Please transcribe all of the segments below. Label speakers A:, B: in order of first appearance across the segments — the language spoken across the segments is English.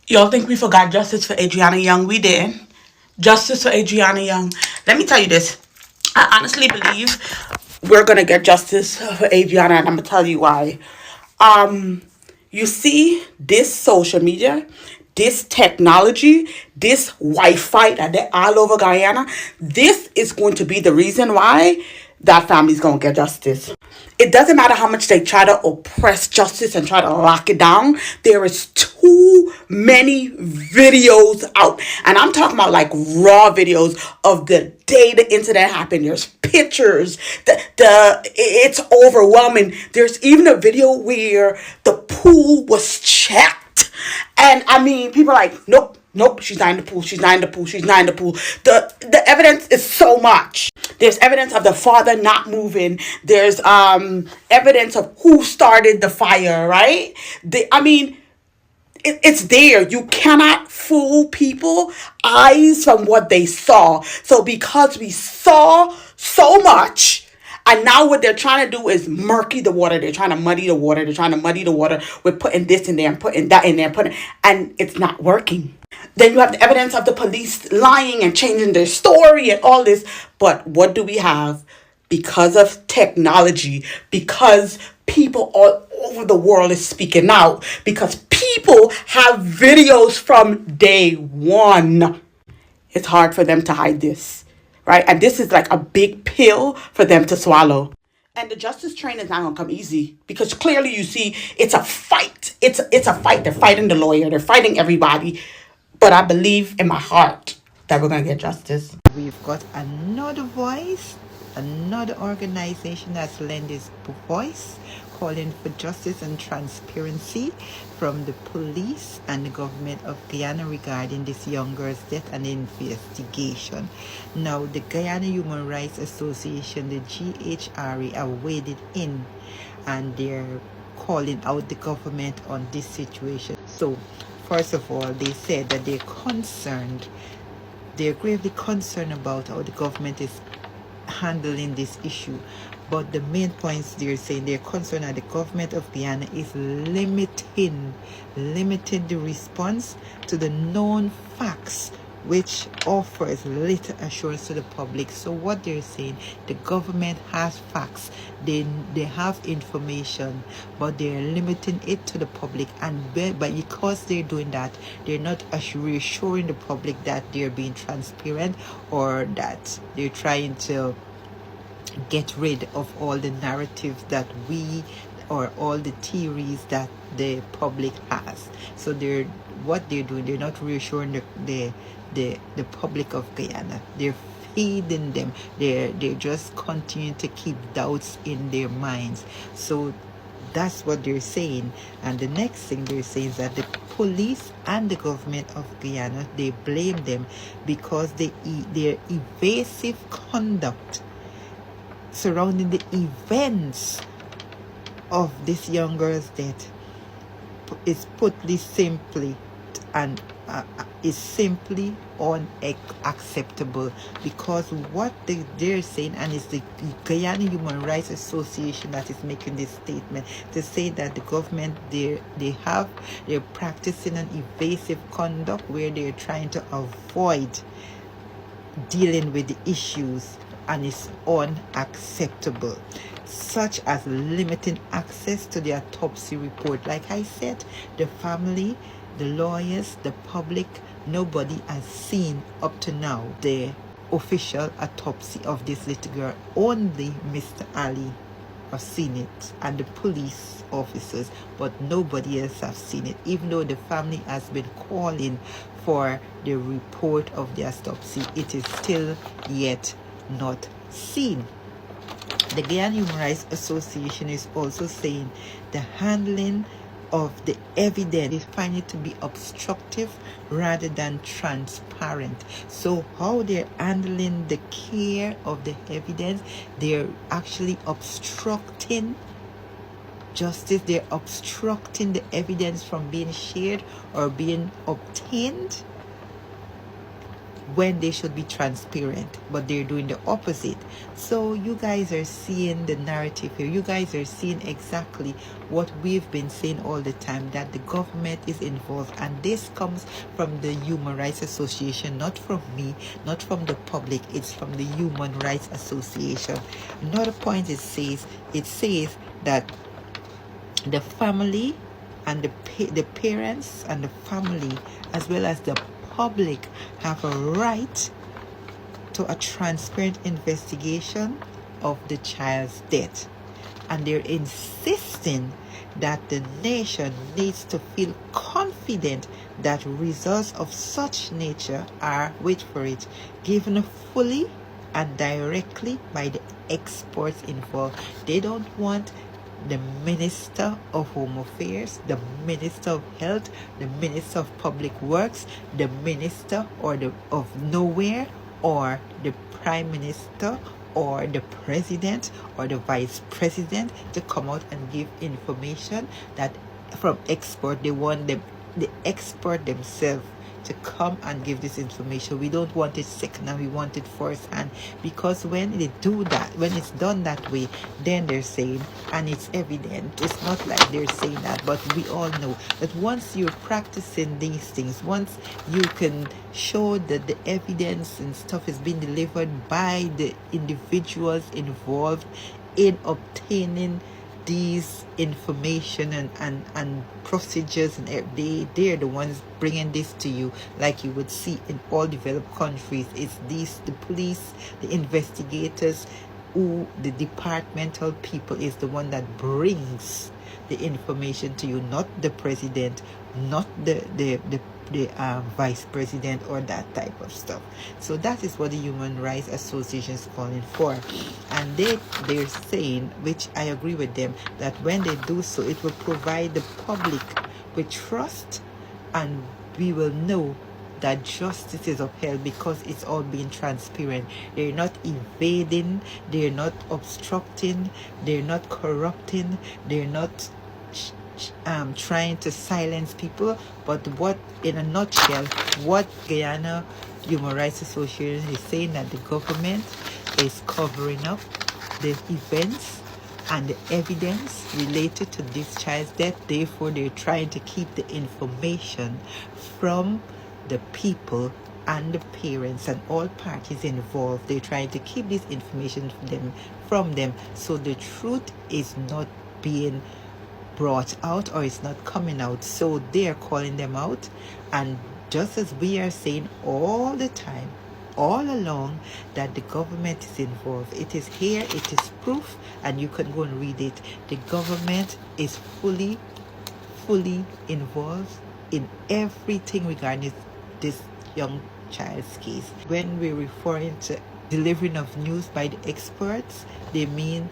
A: Y'all think we forgot justice for Adriana Young? We did. Justice for Adriana Young. Let me tell you this. I honestly believe we're gonna get justice for Adriana, and I'm gonna tell you why. Um, you see, this social media, this technology, this Wi-Fi that they're all over Guyana, this is going to be the reason why that family's gonna get justice. It doesn't matter how much they try to oppress justice and try to lock it down. There is too many videos out. And I'm talking about like raw videos of the day the incident happened. There's pictures. It's overwhelming. There's even a video where the pool was checked. And I mean, people are like, nope, nope, she's not in the pool, she's not in the pool, she's not in the pool. The evidence is so much. There's evidence of the father not moving. There's evidence of who started the fire, right? I mean, it's there. You cannot fool people eyes from what they saw. So because we saw so much, and now what they're trying to do is murky the water. They're trying to muddy the water. They're trying to muddy the water with putting this in there and putting that in there, and it's not working. Then you have the evidence of the police lying and changing their story and all this. But what do we have? Because of technology, because people all over the world is speaking out, because people have videos from day one. It's hard for them to hide this, right? And this is like a big pill for them to swallow. And the justice train is not gonna come easy because clearly you see it's a fight. It's a fight. They're fighting the lawyer. They're fighting everybody. But I believe in my heart that we're gonna get justice.
B: We've got another voice, another organization that's lent its voice, calling for justice and transparency from the police and the government of Guyana regarding this young girl's death and investigation. Now, the Guyana Human Rights Association, the GHRA, are waded in and they're calling out the government on this situation. So, first of all, they said that they're gravely concerned about how the government is handling this issue. But the main points they're saying they're concerned that the government of Guyana is limiting the response to the known facts, which offers little assurance to the public. So what they're saying, the government has facts, they have information, but they're limiting it to the public, and but because they're doing that, they're not reassuring the public that they're being transparent or that they're trying to get rid of all the narratives that we or all the theories that the public has. So what they're doing, they're not reassuring the public of Guyana. They're feeding them. They're just continuing to keep doubts in their minds. So that's what they're saying. And the next thing they're saying is that the police and the government of Guyana, they blame them because their evasive conduct surrounding the events of this young girl's death is putly simply and is simply unacceptable, because what they're saying, and it's the Guyana Human Rights Association that is making this statement, to say that the government they're practicing an evasive conduct where they're trying to avoid dealing with the issues, and it's unacceptable, such as limiting access to the autopsy report. Like I said, the family, the lawyers, the public, nobody has seen up to now the official autopsy of this little girl. Only Mr. Ali have seen it and the police officers, but nobody else have seen it, even though the family has been calling for the report of the autopsy. It is still yet not seen. The Guyana Human Rights Association is also saying the handling of the evidence is finding it to be obstructive rather than transparent. So how they're handling the care of the evidence, they're actually obstructing justice. They're obstructing the evidence from being shared or being obtained. when they should be transparent, but they're doing the opposite. So you guys are seeing the narrative here. You guys are seeing exactly what we've been saying all the time, that the government is involved, and this comes from the Human Rights Association, not from me, not from the public. It's from the Human Rights Association. Another point, it says that the family and the parents and the family, as well as the public, have a right to a transparent investigation of the child's death. And they're insisting that the nation needs to feel confident that results of such nature are, wait for it, given fully and directly by the experts involved. They don't want the Minister of Home Affairs, the Minister of Health, the Minister of Public Works, the Minister of Nowhere, or the Prime Minister, or the President, or the Vice President to come out and give information that from expert. They want the expert themselves to come and give this information. We don't want it second hand, we want it first hand, because when they do that, when it's done that way, then they're saying, and it's evident, it's not like they're saying that, but we all know that once you're practicing these things, once you can show that the evidence and stuff is being delivered by the individuals involved in obtaining these information and procedures, and they're the ones bringing this to you, like you would see in all developed countries. It's the police, the investigators, who the departmental people is the one that brings the information to you, not the president, not the vice president, or that type of stuff. So that is what the Human Rights Association is calling for, and they're saying, which I agree with them, that when they do so, it will provide the public with trust, and we will know that justice is upheld because it's all being transparent. They're not evading, they're not obstructing, they're not corrupting, they're not trying to silence people. But what, in a nutshell, what Guyana Human Rights Association is saying, that the government is covering up the events and the evidence related to this child's death. Therefore, they're trying to keep the information from the people and the parents and all parties involved. They're trying to keep this information from them, so the truth is not being brought out, or it's not coming out. So they're calling them out, and just as we are saying all the time, all along, that the government is involved. It is here, it is proof, and you can go and read it. The government is fully involved in everything regarding this young child's case. When we're referring to delivering of news by the experts, they mean,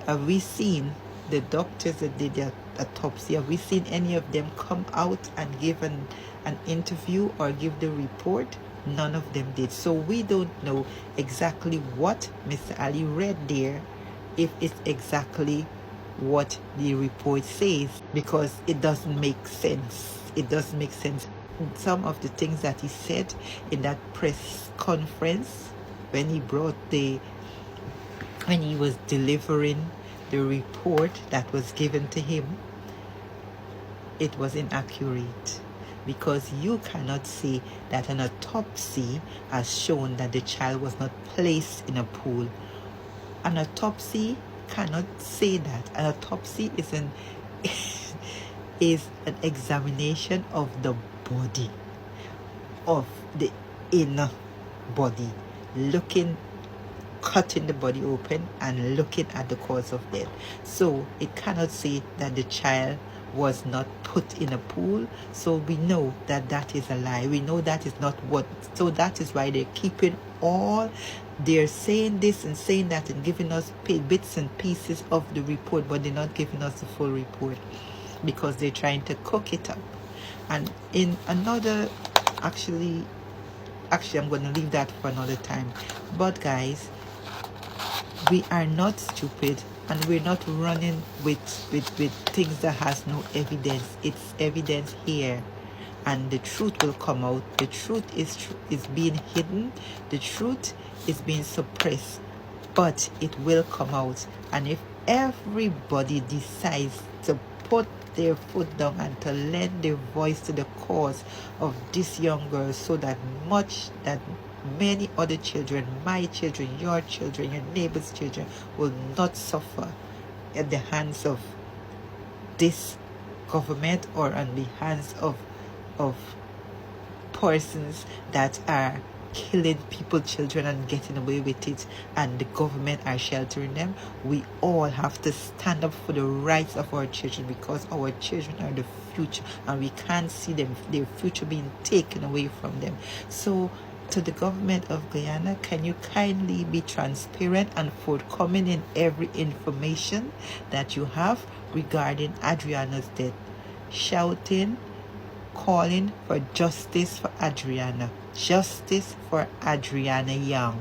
B: have we seen the doctors that did the autopsy, have we seen any of them come out and give an interview or give the report? None of them did. So we don't know exactly what Mr. Ali read there, if it's exactly what the report says, because it doesn't make sense. It doesn't make sense. Some of the things that he said in that press conference when he was delivering the report that was given to him, it was inaccurate, because you cannot say that an autopsy has shown that the child was not placed in a pool. An autopsy cannot say that. An autopsy is an examination of the body, of the inner body, cutting the body open and looking at the cause of death. So it cannot say that the child was not put in a pool. So we know that that is a lie. We know that is not what. So that is why they're keeping all. They're saying this and saying that and giving us bits and pieces of the report, but they're not giving us the full report, because they're trying to cook it up. And in another, actually I'm going to leave that for another time. But guys, we are not stupid, and we're not running with things that has no evidence. It's evidence here. and the truth will come out. The truth is being hidden. The truth is being suppressed, but it will come out. And if everybody decides to put their foot down and to lend their voice to the cause of this young girl, so that many other children, my children, your neighbor's children, will not suffer at the hands of this government or on the hands of persons that are killing people, children, and getting away with it, and the government are sheltering them. We all have to stand up for the rights of our children, because our children are the future, and we can't see their future being taken away from them. So to the government of Guyana, can you kindly be transparent and forthcoming in every information that you have regarding Adriana's death, shouting, calling for justice for Adriana, justice for Adriana Young.